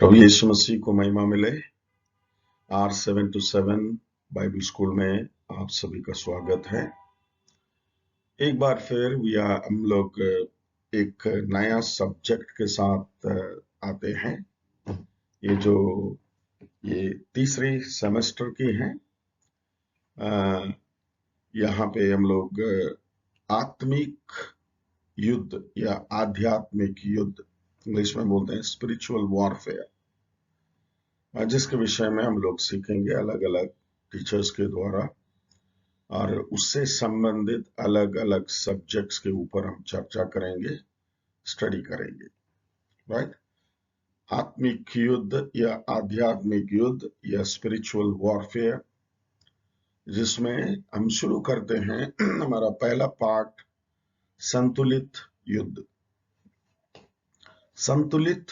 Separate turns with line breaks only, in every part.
प्रभु यीशु मसीह को महिमा मिले। R727 बाइबल स्कूल में आप सभी का स्वागत है। एक बार फिर हम लोग एक नया सब्जेक्ट के साथ आते हैं। ये तीसरे सेमेस्टर की है। यहाँ पे हम लोग आत्मिक युद्ध या आध्यात्मिक युद्ध, इंग्लिश में बोलते हैं स्पिरिचुअल वॉरफेयर, जिसके विषय में हम लोग सीखेंगे अलग अलग टीचर्स के द्वारा, और उससे संबंधित अलग अलग सब्जेक्ट्स के ऊपर हम चर्चा करेंगे, स्टडी करेंगे। राइट? आत्मिक युद्ध या आध्यात्मिक युद्ध या स्पिरिचुअल वॉरफेयर, जिसमें हम शुरू करते हैं हमारा पहला पार्ट, संतुलित युद्ध। संतुलित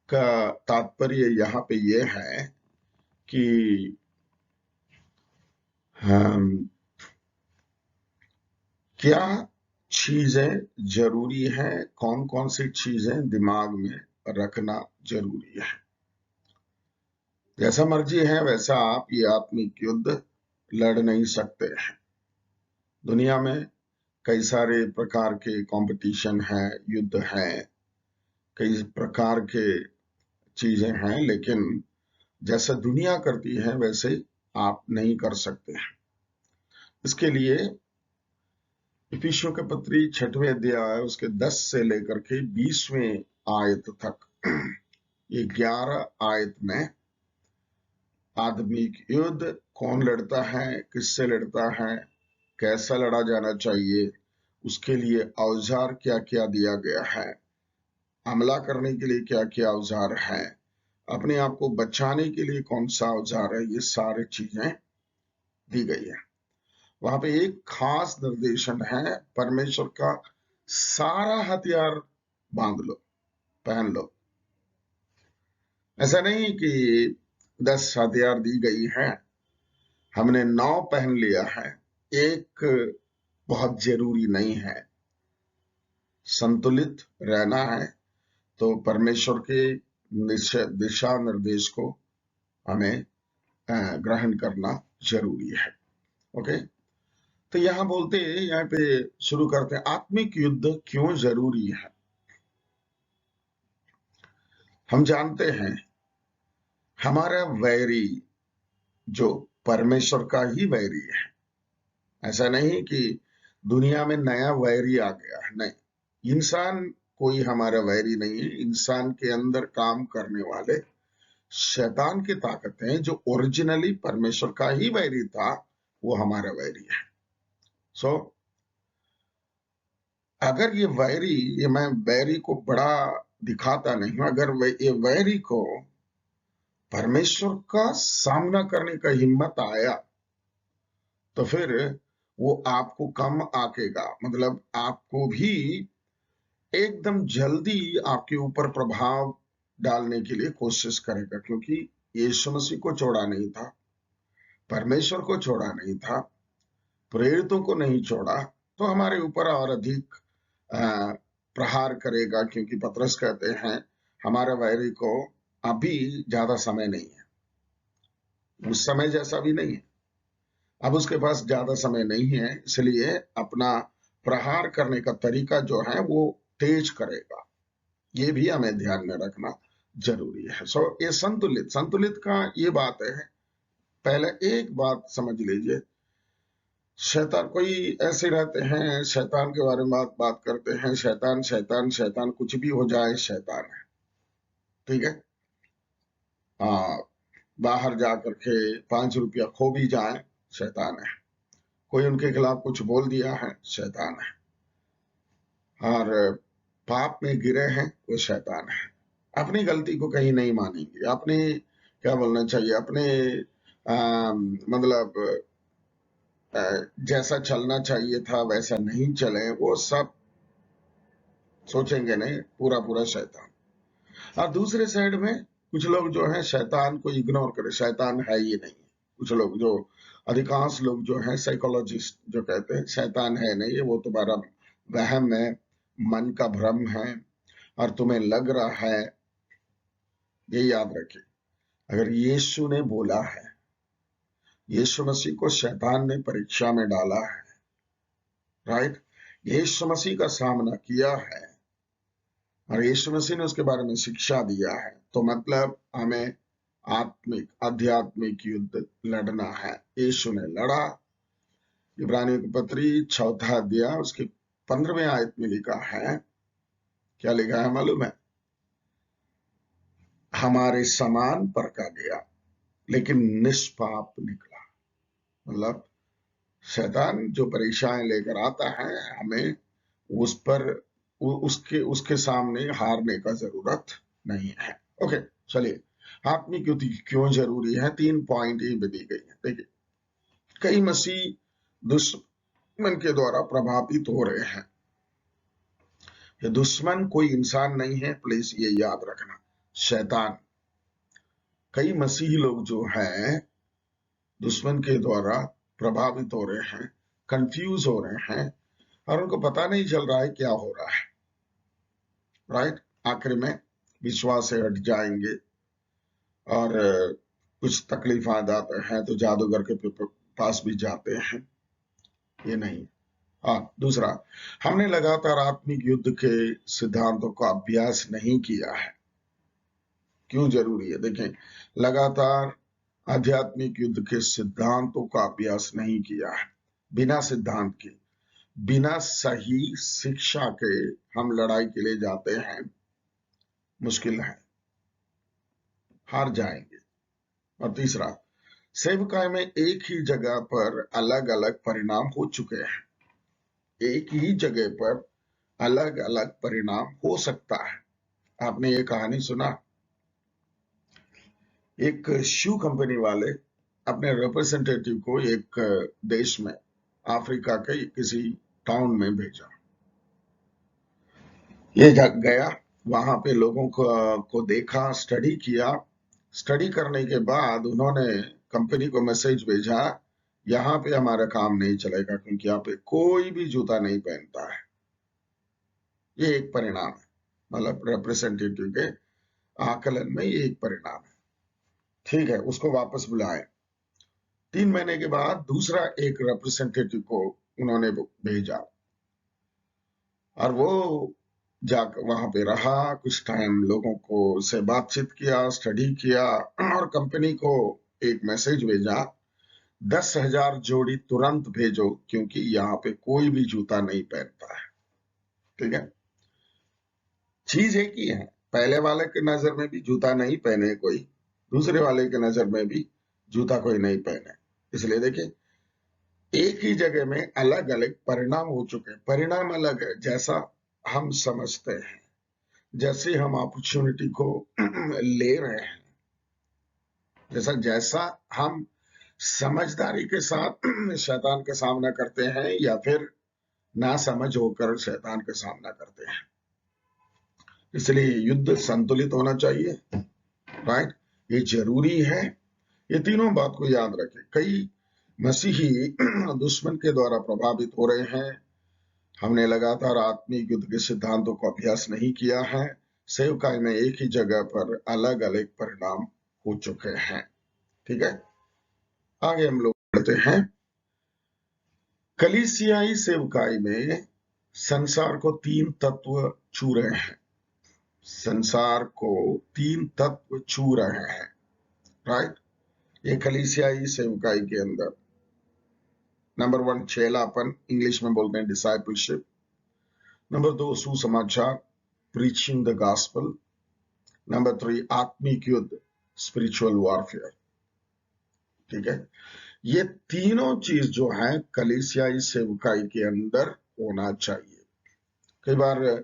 का तात्पर्य यहाँ पे ये है कि क्या चीजें जरूरी है, कौन कौन सी चीजें दिमाग में रखना जरूरी है। जैसा मर्जी है वैसा आप ये आत्मिक युद्ध लड़ नहीं सकते हैं। दुनिया में कई सारे प्रकार के कंपटीशन है, युद्ध है, कई प्रकार के चीजें हैं, लेकिन जैसा दुनिया करती है वैसे आप नहीं कर सकते हैं। इसके लिए इफिसियों के पत्री 6वें अध्याय उसके 10 से लेकर के 20वें आयत तक, ये 11 आयत में आत्मिक युद्ध कौन लड़ता है, किससे लड़ता है, कैसा लड़ा जाना चाहिए, उसके लिए औजार क्या क्या दिया गया है, हमला करने के लिए क्या क्या औजार है, अपने आप को बचाने के लिए कौन सा औजार है, ये सारी चीजें दी गई है। वहां पे एक खास निर्देशन है, परमेश्वर का सारा हथियार बांध लो, पहन लो। ऐसा नहीं कि 10 हथियार दी गई है, हमने 9 पहन लिया है, एक बहुत जरूरी नहीं है। संतुलित रहना है तो परमेश्वर के दिशा निर्देश को हमें ग्रहण करना जरूरी है। ओके, तो यहां बोलते हैं, यहाँ पे शुरू करते हैं, आत्मिक युद्ध क्यों जरूरी है। हम जानते हैं हमारा वैरी जो परमेश्वर का ही वैरी है। ऐसा नहीं कि दुनिया में नया वैरी आ गया है, नहीं, इंसान कोई हमारा वैरी नहीं है। इंसान के अंदर काम करने वाले शैतान की ताकतें जो ओरिजिनली परमेश्वर का ही वैरी था, वो हमारा वैरी है। सो अगर ये मैं वैरी को बड़ा दिखाता नहीं हूं, अगर ये वैरी को परमेश्वर का सामना करने का हिम्मत आया तो फिर वो आपको कम आकेगा, मतलब आपको भी एकदम जल्दी आपके ऊपर प्रभाव डालने के लिए कोशिश करेगा, क्योंकि यीशु मसीह को छोड़ा नहीं था, परमेश्वर को छोड़ा नहीं था, प्रेरितों को नहीं छोड़ा, तो हमारे ऊपर और अधिक प्रहार करेगा। क्योंकि पतरस कहते हैं हमारे वैरी को अभी ज्यादा समय नहीं है, उस समय जैसा भी नहीं है, अब उसके पास ज्यादा समय नहीं है, इसलिए अपना प्रहार करने का तरीका जो है वो तेज करेगा। ये भी हमें ध्यान में रखना जरूरी है। सो ये संतुलित का ये बात है। पहले एक बात समझ लीजिए, शैतान, कोई ऐसे रहते हैं शैतान के बारे में बात करते हैं, शैतान शैतान शैतान, कुछ भी हो जाए शैतान है। ठीक है, बाहर जाकर के 5 रुपया खो भी जाए शैतान है, कोई उनके खिलाफ कुछ बोल दिया है शैतान है, और पाप में गिरे हैं वो शैतान है। अपनी गलती को कहीं नहीं मानेंगे, अपने क्या बोलना चाहिए, अपने मतलब जैसा चलना चाहिए था वैसा नहीं चले, वो सब सोचेंगे नहीं, पूरा पूरा शैतान। और दूसरे साइड में कुछ लोग जो है शैतान को इग्नोर करे, शैतान है ही नहीं। कुछ लोग जो, अधिकांश लोग जो है साइकोलॉजिस्ट जो कहते हैं शैतान है नहीं, वो तुम्हारा वहम है, मन का भ्रम है, और तुम्हें लग रहा है ये याद रखिए। अगर यीशु ने बोला है, यीशु मसीह को शैतान ने परीक्षा में डाला है, राइट, यीशु मसीह का सामना किया है और यीशु मसीह ने उसके बारे में शिक्षा दिया है, तो मतलब हमें आध्यात्मिक युद्ध लड़ना है। यीशु ने लड़ा। इब्रानियों की पत्री 4 अध्याय उसके 15वें आयत में लिखा है, क्या लिखा है मालूम है? हमारे समान परखा गया लेकिन निष्पाप निकला। मतलब शैतान जो परीक्षाएं लेकर आता है, हमें उस पर उसके उसके सामने हारने का जरूरत नहीं है। ओके, चलिए, आत्मिक युद्ध क्यों जरूरी है? 3 पॉइंट ही दी गई है। देखिए, कई मसीह दुश्मन के द्वारा प्रभावित हो रहे हैं। ये दुश्मन कोई इंसान नहीं है, प्लीज ये याद रखना, शैतान। कई मसीही लोग जो हैं दुश्मन के द्वारा प्रभावित हो रहे हैं, कंफ्यूज हो रहे हैं और उनको पता नहीं चल रहा है क्या हो रहा है, राइट। आखिर में विश्वास से हट जाएंगे और कुछ तकलीफ आ जाते हैं तो जादूगर के पास भी जाते हैं। ये नहीं। हाँ, दूसरा, हमने लगातार आत्मिक युद्ध के सिद्धांतों का अभ्यास नहीं किया है। क्यों जरूरी है? देखें, लगातार आध्यात्मिक युद्ध के सिद्धांतों का अभ्यास नहीं किया है। बिना सिद्धांत के, बिना सही शिक्षा के हम लड़ाई के लिए जाते हैं, मुश्किल है, हार जाएंगे। और तीसरा, सेवकाई में एक ही जगह पर अलग अलग परिणाम हो चुके हैं। एक ही जगह पर अलग अलग परिणाम हो सकता है। आपने ये कहानी सुना? एक शू कंपनी वाले अपने रिप्रेजेंटेटिव को एक देश में, अफ्रीका के किसी टाउन में भेजा। ये गया, वहां पे लोगों को देखा, स्टडी किया। स्टडी करने के बाद उन्होंने कंपनी को मैसेज भेजा, यहाँ पे हमारा काम नहीं चलेगा क्योंकि यहाँ पे कोई भी जूता नहीं पहनता है। ये एक परिणाम है, मतलब रिप्रेजेंटेटिव के आकलन में ये एक परिणाम है। ठीक है, उसको वापस बुलाए। 3 महीने के बाद दूसरा एक रिप्रेजेंटेटिव को उन्होंने भेजा और वो जाकर वहां पे रहा कुछ टाइम, लोगों को से बातचीत किया, स्टडी किया और कंपनी को एक मैसेज भेजा, 10,000 जोड़ी तुरंत भेजो क्योंकि यहाँ पे कोई भी जूता नहीं पहनता है। ठीक है, चीज एक ही है। पहले वाले के नजर में भी जूता नहीं पहने कोई, दूसरे वाले के नजर में भी जूता कोई नहीं पहने। इसलिए देखिए, एक ही जगह में अलग अलग परिणाम हो चुके हैं। परिणाम अलग है, जैसा हम समझते हैं, जैसे हम अपॉर्चुनिटी को ले रहे हैं, जैसा जैसा हम समझदारी के साथ शैतान का सामना करते हैं या फिर ना समझ होकर शैतान का सामना करते हैं। इसलिए युद्ध संतुलित होना चाहिए, राइट, ये जरूरी है। ये तीनों बात को याद रखें। कई मसीही दुश्मन के द्वारा प्रभावित हो रहे हैं। हमने लगातार आत्मिक युद्ध के सिद्धांतों का अभ्यास नहीं किया है। सेवकाई में एक ही जगह पर अलग अलग परिणाम हो चुके हैं। ठीक है, आगे हम लोग बढ़ते हैं। कलीसियाई सेवकाई में संसार को 3 तत्व छू रहे हैं। संसार को 3 तत्व छू रहे हैं, राइट। ये कलीसियाई सेवकाई के अंदर नंबर 1 चेलापन, इंग्लिश में बोलते हैं डिसाइपलशिप। नंबर 2 सुसमाचार, प्रीचिंग द गॉस्पेल। नंबर 3 आत्मिक युद्ध, स्पिरिचुअल वॉरफेयर। ठीक है, ये तीनों चीज जो है कलीसियाई सेवकाई के अंदर होना चाहिए। कई बार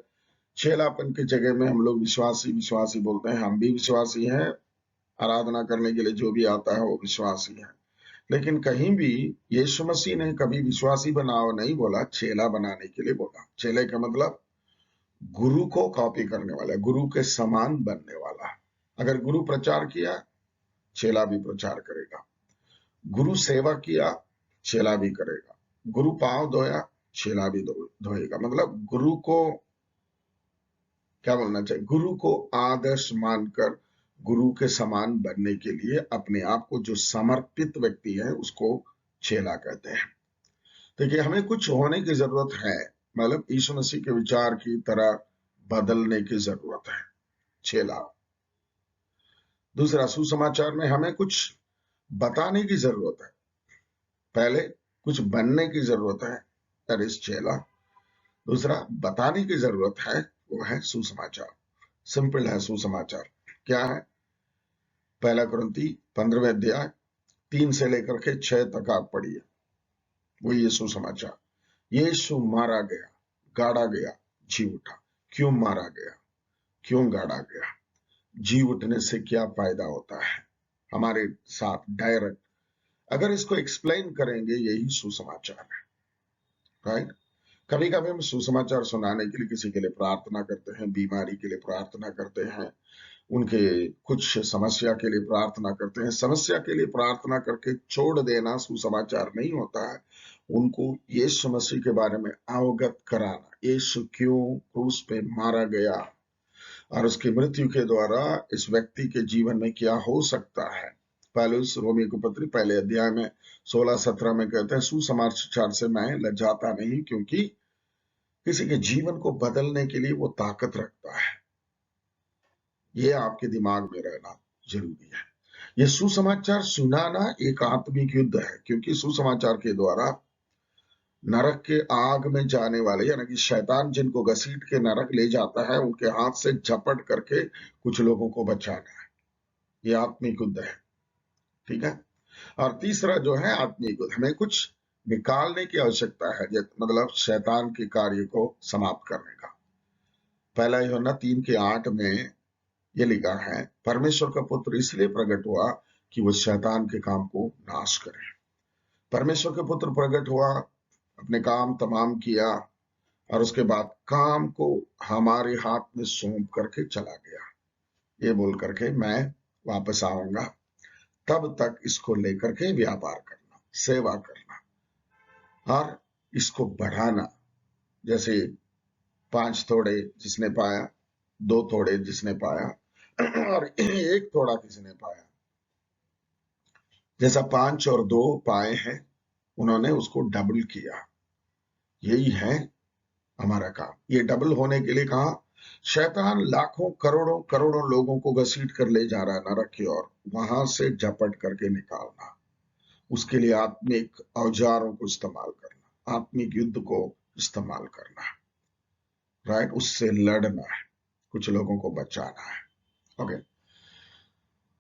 चेलापन की जगह में हम लोग विश्वासी विश्वासी बोलते हैं। हम भी विश्वासी हैं, आराधना करने के लिए जो भी आता है वो विश्वासी है, लेकिन कहीं भी यीशु मसीह ने कभी विश्वासी बनाओ नहीं बोला, चेला बनाने के लिए बोला। चेले का मतलब गुरु को कॉपी करने वाला, गुरु के समान बनने वाला। अगर गुरु प्रचार किया, चेला भी प्रचार करेगा। गुरु सेवा किया, चेला भी करेगा। गुरु पांव धोया, चेला भी धोएगा। मतलब गुरु को क्या बोलना चाहिए, गुरु को आदर्श मानकर गुरु के समान बनने के लिए अपने आप को जो समर्पित व्यक्ति है उसको चेला कहते हैं। देखिए, हमें कुछ होने की जरूरत है, मतलब यीशु मसीह के विचार की तरह बदलने की जरूरत है, चेला। दूसरा, सुसमाचार में हमें कुछ बताने की जरूरत है, पहले कुछ बनने की जरूरत है, दैट इज चेला। दूसरा, बताने की जरूरत है, वो है सुसमाचार। सिंपल है सुसमाचार। क्या है? पहला कुरिन्ती 15वें अध्याय 3 से लेकर के 6 तक आप पढ़िए, वो ये सुसमाचार। यीशु मारा गया, गाड़ा गया, जी उठा। क्यों मारा गया, क्यों गाड़ा गया, जी उठने से क्या फायदा होता है हमारे साथ डायरेक्ट, अगर इसको एक्सप्लेन करेंगे, यही सुसमाचार है, राइट। कभी कभी हम सुसमाचार सुनाने के लिए किसी के लिए प्रार्थना करते हैं, बीमारी के लिए प्रार्थना करते हैं, उनके कुछ समस्या के लिए प्रार्थना करते हैं। समस्या के लिए प्रार्थना करके छोड़ देना सुसमाचार नहीं होता है। उनको यीशु मसीह के बारे में अवगत कराना, यीशु क्यों क्रूस पे मारा गया और उसकी मृत्यु के द्वारा इस व्यक्ति के जीवन में क्या हो सकता है। पौलुस रोमी को पत्री पहले अध्याय में 16-17 में कहते हैं, सुसमाचार से मैं लजाता नहीं, क्योंकि किसी के जीवन को बदलने के लिए वो ताकत रखता है। ये आपके दिमाग में रहना जरूरी है। ये सुसमाचार सुनाना एक आत्मिक युद्ध है, क्योंकि सुसमाचार के द्वारा नरक के आग में जाने वाले, यानी कि शैतान जिनको घसीट के नरक ले जाता है, उनके हाथ से झपट करके कुछ लोगों को बचाना है। ये आत्मिक युद्ध है, ठीक है। और तीसरा जो है आत्मिक युद्ध, हमें कुछ निकालने की आवश्यकता है, मतलब शैतान के कार्य को समाप्त करने का। पहला यूहन्ना 3:8 में ये लिखा है, परमेश्वर का पुत्र इसलिए प्रकट हुआ कि वह शैतान के काम को नाश करे। परमेश्वर के पुत्र प्रकट हुआ, अपने काम तमाम किया और उसके बाद काम को हमारे हाथ में सौंप करके चला गया, ये बोल करके मैं वापस आऊंगा, तब तक इसको लेकर के व्यापार करना, सेवा करना और इसको बढ़ाना। जैसे 5 थोड़े जिसने पाया, 2 थोड़े जिसने पाया और 1 थोड़ा किसने पाया, जैसा 5 और 2 पाए हैं, उन्होंने उसको डबल किया। यही है हमारा काम। ये डबल होने के लिए कहा, शैतान लाखों करोड़ों करोड़ों लोगों को घसीट कर ले जा रहा है नरक की ओर, वहां से झपट करके निकालना, उसके लिए आत्मिक औजारों को इस्तेमाल करना, आत्मिक युद्ध को इस्तेमाल करना, राइट। उससे लड़ना है, कुछ लोगों को बचाना है। ओके,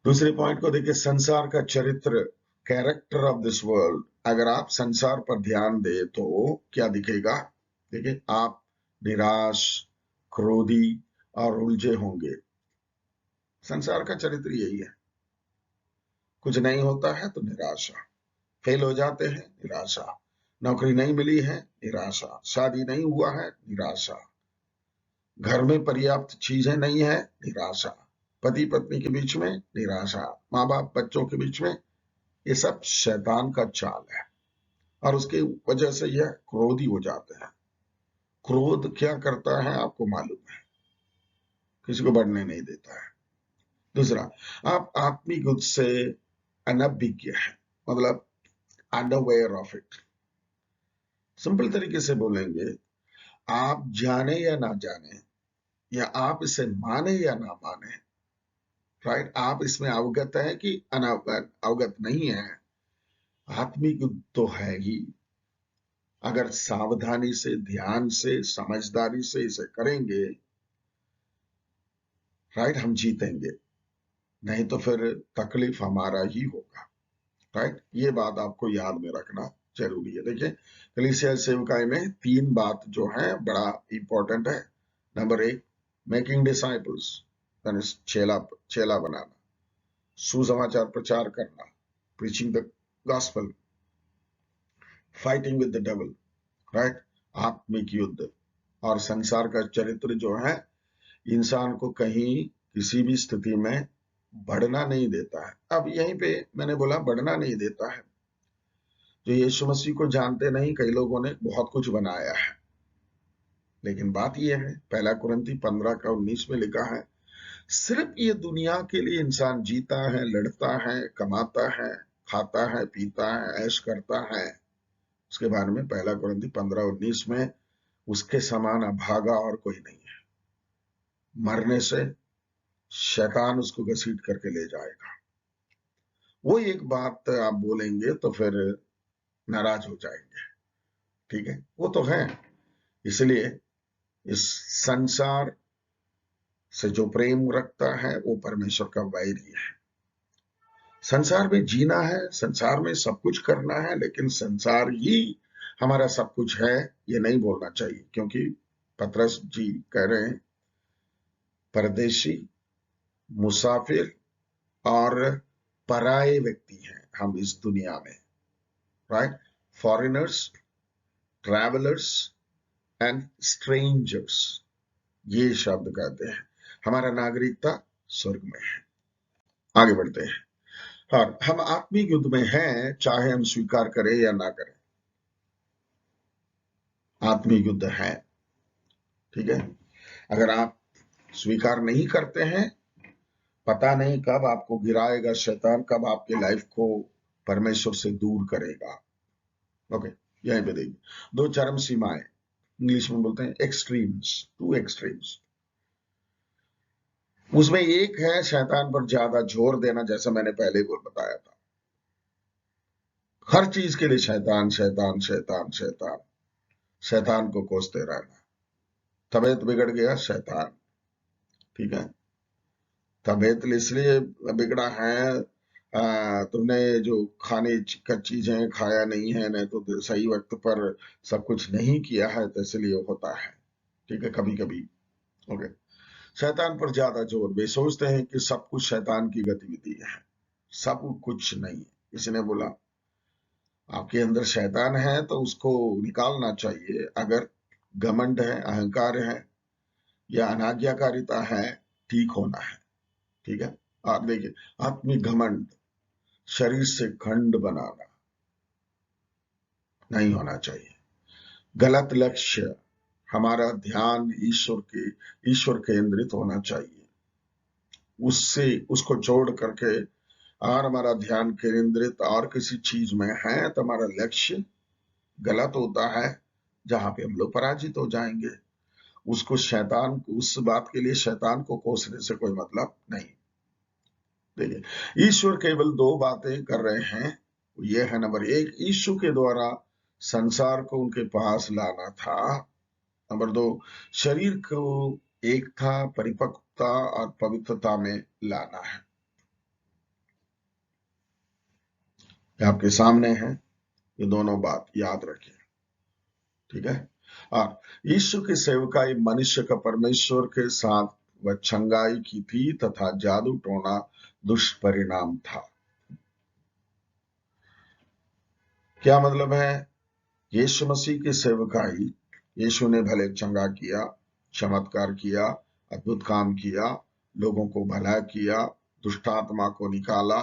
दूसरे पॉइंट को देखिए, संसार का चरित्र, कैरेक्टर ऑफ दिस वर्ल्ड। अगर आप संसार पर ध्यान दे तो क्या दिखेगा? देखिए, आप निराश, क्रोधी और उलझे होंगे। संसार का चरित्र यही है। कुछ नहीं होता है तो निराशा, फेल हो जाते हैं निराशा, नौकरी नहीं मिली है निराशा, शादी नहीं हुआ है निराशा, घर में पर्याप्त चीजें नहीं है निराशा, पति पत्नी के बीच में निराशा, माँ बाप बच्चों के बीच में, ये सब शैतान का चाल है और उसकी वजह से यह क्रोधी हो जाते हैं। क्रोध क्या करता है आपको मालूम है, किसी को बढ़ने नहीं देता है। दूसरा, आप आत्मिक युद्ध से अनभिज्ञ है, मतलब अनअवेयर ऑफ इट। सिंपल तरीके से बोलेंगे, आप जाने या ना जाने, या आप इसे माने या ना माने, राइट, आप इसमें अवगत है कि अवगत नहीं है, आत्मिक युद्ध तो है ही। अगर सावधानी से, ध्यान से, समझदारी से इसे करेंगे, राइट, हम जीतेंगे, नहीं तो फिर तकलीफ हमारा ही होगा, राइट। ये बात आपको याद में रखना जरूरी है। देखिए, कलीसिया सेवकाई में 3 बात जो है बड़ा इंपॉर्टेंट है। नंबर 1, मेकिंग डिसाइपल्स, चेला बनाना, सुसमाचार प्रचार करना, preaching the gospel, fighting with the devil, right, आत्मिक युद्ध। और संसार का चरित्र जो है इंसान को कहीं किसी भी स्थिति में बढ़ना नहीं देता है। अब यहीं पे मैंने बोला बढ़ना नहीं देता है, जो यीशु मसीह को जानते नहीं, कई लोगों ने बहुत कुछ बनाया है, लेकिन बात यह है, पहला कुरिन्ती 15:19 में लिखा है, सिर्फ ये दुनिया के लिए इंसान जीता है, लड़ता है, कमाता है, खाता है, पीता है, ऐश करता है। उसके बारे में 1 Corinthians 15:19 में उसके समान अभागा और कोई नहीं है। मरने से शैतान उसको घसीट करके ले जाएगा। वो एक बात आप बोलेंगे तो फिर नाराज हो जाएंगे, ठीक है, वो तो है। इसलिए इस संसार से जो प्रेम रखता है वो परमेश्वर का वैरी है। संसार में जीना है, संसार में सब कुछ करना है, लेकिन संसार ही हमारा सब कुछ है ये नहीं बोलना चाहिए, क्योंकि पतरस जी कह रहे हैं परदेशी, मुसाफिर और पराये व्यक्ति हैं हम इस दुनिया में, right? Foreigners, travellers and strangers, ये शब्द कहते हैं। हमारा नागरिकता स्वर्ग में है। आगे बढ़ते हैं। और हम आत्मिक युद्ध में हैं, चाहे हम स्वीकार करें या ना करें, आत्मिक युद्ध है, ठीक है। अगर आप स्वीकार नहीं करते हैं, पता नहीं कब आपको गिराएगा शैतान, कब आपके लाइफ को परमेश्वर से दूर करेगा। ओके, यहीं पे देखिए, दो चरम सीमाएं, इंग्लिश में बोलते हैं एक्सट्रीम्स, 2 एक्सट्रीम्स। उसमें एक है शैतान पर ज्यादा जोर देना, जैसा मैंने पहले को बताया था। हर चीज के लिए शैतान शैतान शैतान शैतान, शैतान को कोसते रहना। तबीयत बिगड़ गया, शैतान, ठीक है। तबीयत इसलिए बिगड़ा है, तुमने जो खाने का चीजें खाया नहीं है, नहीं तो सही वक्त पर सब कुछ नहीं किया है, तो इसलिए होता है, ठीक है, कभी कभी। ओके, शैतान पर ज्यादा जोर, वे सोचते हैं कि सब कुछ शैतान की गतिविधि है, सब कुछ नहीं। इसने बोला आपके अंदर शैतान है तो उसको निकालना चाहिए। अगर घमंड है, अहंकार है या अनाज्ञाकारिता है, ठीक होना है, ठीक है। आप देखिए, आत्मिक घमंड, शरीर से खंड बनाना नहीं होना चाहिए। गलत लक्ष्य, हमारा ध्यान ईश्वर केंद्रित होना चाहिए। उससे उसको छोड़ करके और हमारा ध्यान केंद्रित और किसी चीज में है तो हमारा लक्ष्य गलत होता है, जहां पे हम लोग पराजित हो जाएंगे। उसको शैतान को, उस बात के लिए शैतान को कोसने से कोई मतलब नहीं। देखिए, ईश्वर केवल 2 बातें कर रहे हैं। ये है नंबर 1, यीशु के द्वारा संसार को उनके पास लाना था। नंबर 2, शरीर को एकता, परिपक्वता और पवित्रता में लाना है। आपके सामने है, ये दोनों बात याद रखिए, ठीक है। और यीशु की सेवकाई मनुष्य का परमेश्वर के साथ वह छंगाई की थी तथा जादू टोना दुष्परिणाम था। क्या मतलब है? यीशु मसीह की सेवकाई, यीशु ने भले चंगा किया, चमत्कार किया, अद्भुत काम किया, लोगों को भला किया, दुष्टात्मा को निकाला,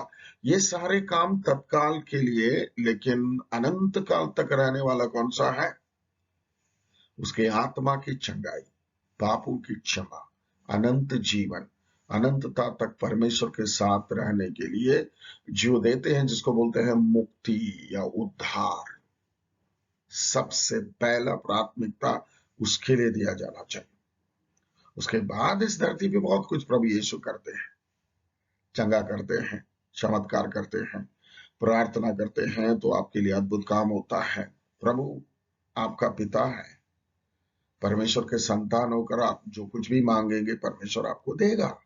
ये सारे काम तत्काल के लिए, लेकिन अनंत काल तक रहने वाला कौन सा है? उसके आत्मा की चंगाई, पापों की क्षमा, अनंत जीवन, अनंतता तक परमेश्वर के साथ रहने के लिए जो देते हैं, जिसको बोलते हैं मुक्ति या उद्धार। सबसे पहला प्राथमिकता उसके लिए दिया जाना चाहिए। उसके बाद इस धरती पे बहुत कुछ प्रभु यीशु करते हैं, चंगा करते हैं, चमत्कार करते हैं, प्रार्थना करते हैं तो आपके लिए अद्भुत काम होता है। प्रभु आपका पिता है, परमेश्वर के संतान होकर आप जो कुछ भी मांगेंगे परमेश्वर आपको देगा,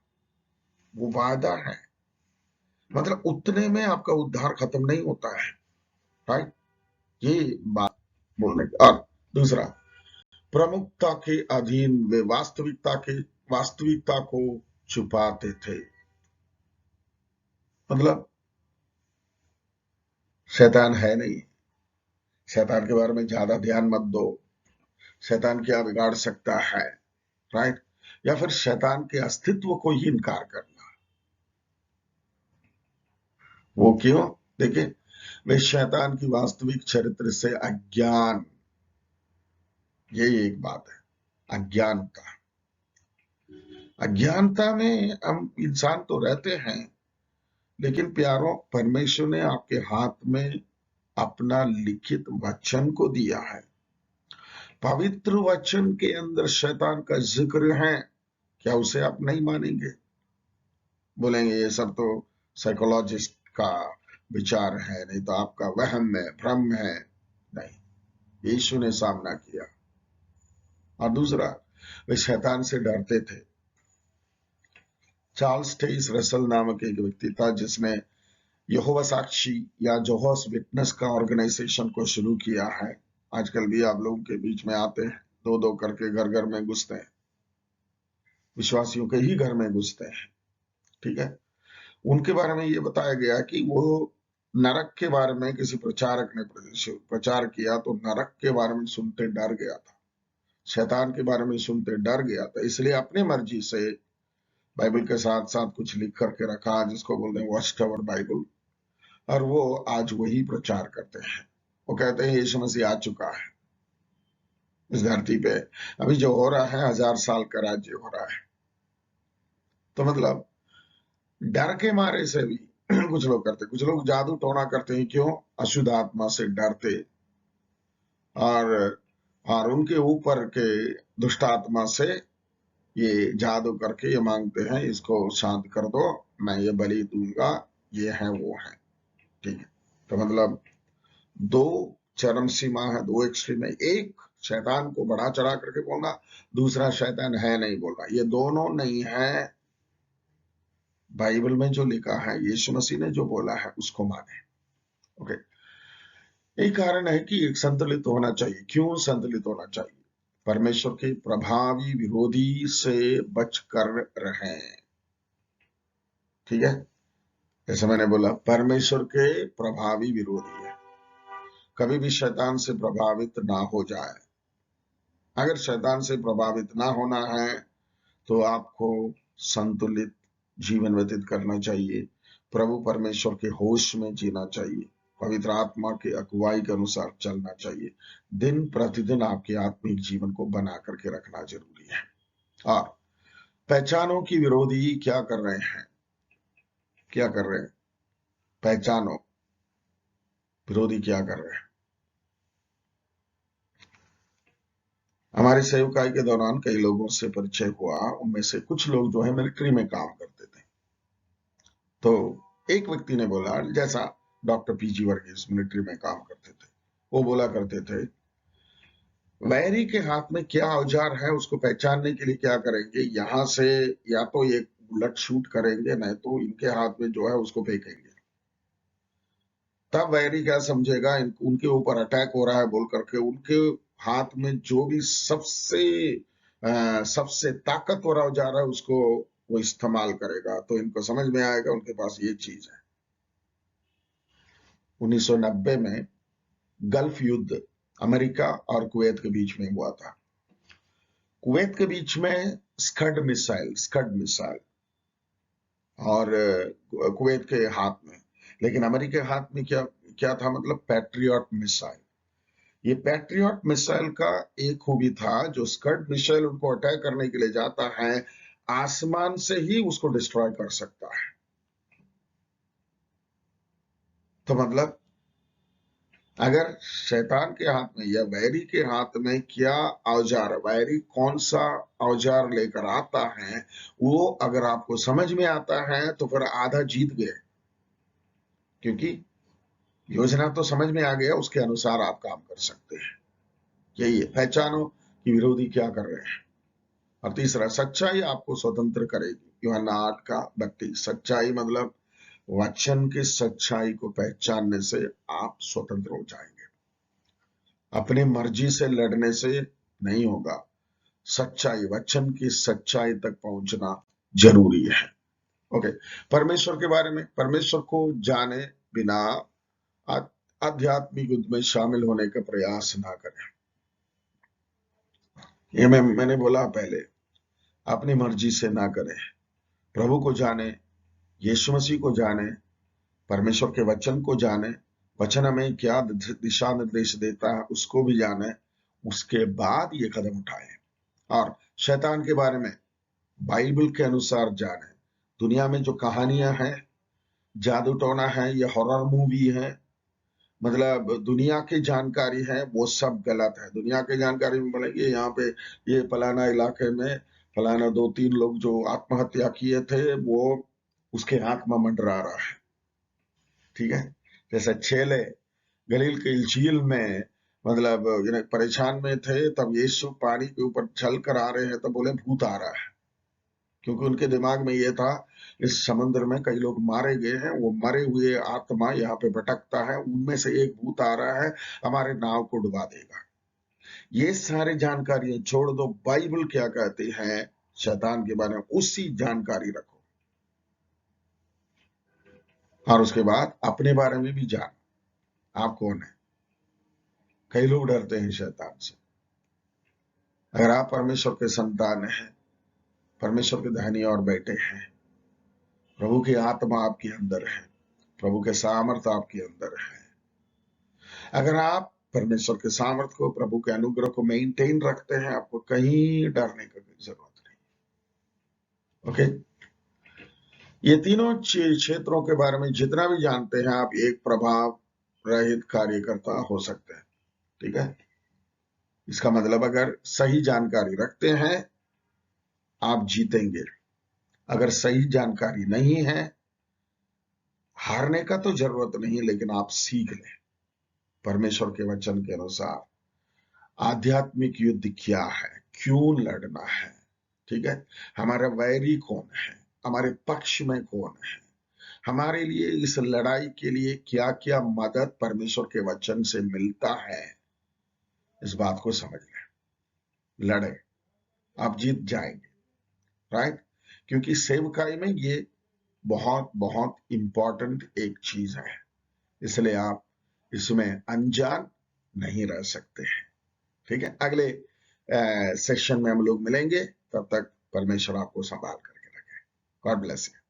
वो वादा है। मतलब उतने में आपका उद्धार खत्म नहीं होता है, राइट? ये बात बोलने की। और दूसरा, प्रमुखता के अधीन वे वास्तविकता को छुपाते थे। मतलब शैतान है नहीं, शैतान के बारे में ज्यादा ध्यान मत दो, शैतान क्या बिगाड़ सकता है, राइट? या फिर शैतान के अस्तित्व को ही इनकार करना। वो क्यों? देखिए, वे शैतान की वास्तविक चरित्र से अज्ञान, यही एक बात है, अज्ञानता। अज्ञानता में हम इंसान तो रहते हैं, लेकिन प्यारों, परमेश्वर ने आपके हाथ में अपना लिखित वचन को दिया है। पवित्र वचन के अंदर शैतान का जिक्र है। क्या उसे आप नहीं मानेंगे? बोलेंगे ये सब तो साइकोलॉजिस्ट का विचार है, नहीं तो आपका वहम है, भ्रम है। नहीं, यीशु ने सामना किया। और दूसरा, वे शैतान से डरते थे। चार्ल्स टेस रसल नामक एक व्यक्ति था जिसने यहोवा साक्षी या जोहस विटनेस का ऑर्गेनाइजेशन को शुरू किया है। आजकल भी आप लोगों के बीच में आते हैं, दो दो करके घर घर में घुसते हैं, विश्वासियों के ही घर में घुसते हैं। ठीक है, उनके बारे में ये बताया गया कि वो नरक के बारे में किसी प्रचारक ने प्रचार किया तो नरक के बारे में सुनते डर गया था, शैतान के बारे में सुनते डर गया था, इसलिए अपनी मर्जी से बाइबल के साथ साथ कुछ लिख करके रखा, जिसको बोलते हैं वॉच टावर बाइबल। और वो आज वही प्रचार करते हैं। वो कहते हैं यीशु मसीह आ चुका है इस धरती पे, अभी जो हो रहा है 1000 साल का राज्य हो रहा है। तो मतलब डर के मारे से भी कुछ लोग करते, कुछ लोग जादू टोना करते हैं। क्यों? अशुद्ध आत्मा से डरते, और उनके ऊपर के दुष्ट आत्मा से ये जादू करके ये मांगते हैं, इसको शांत कर दो, मैं ये बलि दूंगा, ये है वो है। ठीक है, तो मतलब दो चरम सीमा है, दो एक्सट्रीम है। एक शैतान को बढ़ा चढ़ा करके बोलना, दूसरा शैतान है नहीं बोलना। ये दोनों नहीं है। बाइबल में जो लिखा है, यीशु मसीह ने जो बोला है उसको माने। ओके, यही कारण है कि एक संतुलित होना चाहिए। क्यों संतुलित होना चाहिए? परमेश्वर के प्रभावी विरोधी से बचकर रहें। ठीक है, जैसे मैंने बोला, परमेश्वर के प्रभावी विरोधी है। कभी भी शैतान से प्रभावित ना हो जाए। अगर शैतान से प्रभावित ना होना है तो आपको संतुलित जीवन व्यतीत करना चाहिए, प्रभु परमेश्वर के होश में जीना चाहिए, पवित्र आत्मा के अगुवाई के अनुसार चलना चाहिए। दिन प्रतिदिन आपके आत्मिक जीवन को बना करके रखना जरूरी है। और पहचानों की विरोधी क्या कर रहे हैं? क्या कर रहे हैं? पहचानो विरोधी क्या कर रहे हैं? हमारे सेवकाई के दौरान कई लोगों से परिचय हुआ। उनमें से कुछ लोग जो है मिलिट्री में काम करते थे। तो एक व्यक्ति ने बोला, जैसा डॉक्टर पीजी वर्गीस मिलिट्री में काम करते थे, वो बोला करते थे, वैरी के हाथ में क्या औजार है उसको पहचानने के लिए क्या करेंगे, यहां से या तो ये बुलेट शूट करेंगे, नहीं तो इनके हाथ में जो है उसको फेंकेंगे। तब वैरी क्या समझेगा, उनके ऊपर अटैक हो रहा है बोल करके उनके हाथ में जो भी सबसे ताकतवर औजार है उसको वो इस्तेमाल करेगा। तो इनको समझ में आएगा उनके पास ये चीज है। 1990 में गल्फ युद्ध अमेरिका और कुवैत के बीच में हुआ था। कुवैत के बीच में स्कड मिसाइल और कुवैत के हाथ में, लेकिन अमेरिका के हाथ में क्या क्या था, मतलब पैट्रियट मिसाइल। ये पैट्रियट मिसाइल का एक खूबी था, जो स्कड मिसाइल उनको अटैक करने के लिए जाता है, आसमान से ही उसको डिस्ट्रॉय कर सकता है। तो मतलब अगर शैतान के हाथ में या वैरी के हाथ में क्या औजार, वैरी कौन सा औजार लेकर आता है, वो अगर आपको समझ में आता है तो फिर आधा जीत गए, क्योंकि योजना तो समझ में आ गया, उसके अनुसार आप काम कर सकते हैं। यही है, पहचानो कि विरोधी क्या कर रहे हैं। और तीसरा, सच्चाई आपको स्वतंत्र करेगी। यूहन्ना 8:32। सच्चाई मतलब वचन की सच्चाई को पहचानने से आप स्वतंत्र हो जाएंगे। अपनी मर्जी से लड़ने से नहीं होगा। सच्चाई, वचन की सच्चाई तक पहुंचना जरूरी है। ओके, परमेश्वर के बारे में, परमेश्वर को जाने बिना आध्यात्मिक युद्ध में शामिल होने का प्रयास ना करें। ये मैंने बोला पहले, अपनी मर्जी से ना करें। प्रभु को जाने, यीशु मसीह को जाने, परमेश्वर के वचन को जाने, वचन हमें क्या दिशा निर्देश देता है उसको भी जाने, उसके बाद ये कदम उठाएं। और शैतान के बारे में बाइबल के अनुसार जाने। दुनिया में जो कहानियां हैं, जादू टोना है, ये हॉरर मूवी है, मतलब दुनिया की जानकारी है, वो सब गलत है। दुनिया की जानकारी में बोलेंगे यहाँ पे ये फलाना इलाके में फलाना 2-3 लोग जो आत्महत्या किए थे, वो उसके आत्मा मंडरा रहा है। ठीक है, जैसे चेले गलील की झील में, मतलब परेशान में थे, तब यीशु पानी के ऊपर चल कर आ रहे हैं, तो बोले भूत आ रहा है, क्योंकि उनके दिमाग में ये था इस समुद्र में कई लोग मारे गए हैं, वो मरे हुए आत्मा यहाँ पे भटकता है, उनमें से एक भूत आ रहा है, हमारे नाव को डुबा देगा। ये सारी जानकारियां छोड़ दो, बाइबल क्या कहती है शैतान के बारे में, उसी जानकारी रखो। और उसके बाद अपने बारे में भी जान, आप कौन है। कई लोग डरते हैं शैतान से। अगर आप परमेश्वर के संतान हैं, परमेश्वर के धनी और बेटे हैं, प्रभु की आत्मा आपके अंदर है, प्रभु के सामर्थ आपके अंदर है, अगर आप परमेश्वर के सामर्थ को, प्रभु के अनुग्रह को मेंटेन रखते हैं, आपको कहीं डरने की जरूरत नहीं। ओके, ये तीनों क्षेत्रों के बारे में जितना भी जानते हैं आप, एक प्रभाव रहित कार्यकर्ता हो सकते हैं। ठीक है, इसका मतलब अगर सही जानकारी रखते हैं आप जीतेंगे। अगर सही जानकारी नहीं है, हारने का तो जरूरत नहीं, लेकिन आप सीख लें परमेश्वर के वचन के अनुसार आध्यात्मिक युद्ध क्या है, क्यों लड़ना है। ठीक है, हमारा वैरी कौन है, हमारे पक्ष में कौन है, हमारे लिए इस लड़ाई के लिए क्या क्या मदद परमेश्वर के वचन से मिलता है, इस बात को समझ लें। लड़े, आप जीत जाएंगे। राइट, क्योंकि सेवकाई में ये बहुत बहुत इंपॉर्टेंट एक चीज है, इसलिए आप इसमें अनजान नहीं रह सकते हैं। ठीक है, अगले सेशन में हम लोग मिलेंगे, तब तक परमेश्वर आपको संभाल करके रखे। God bless you.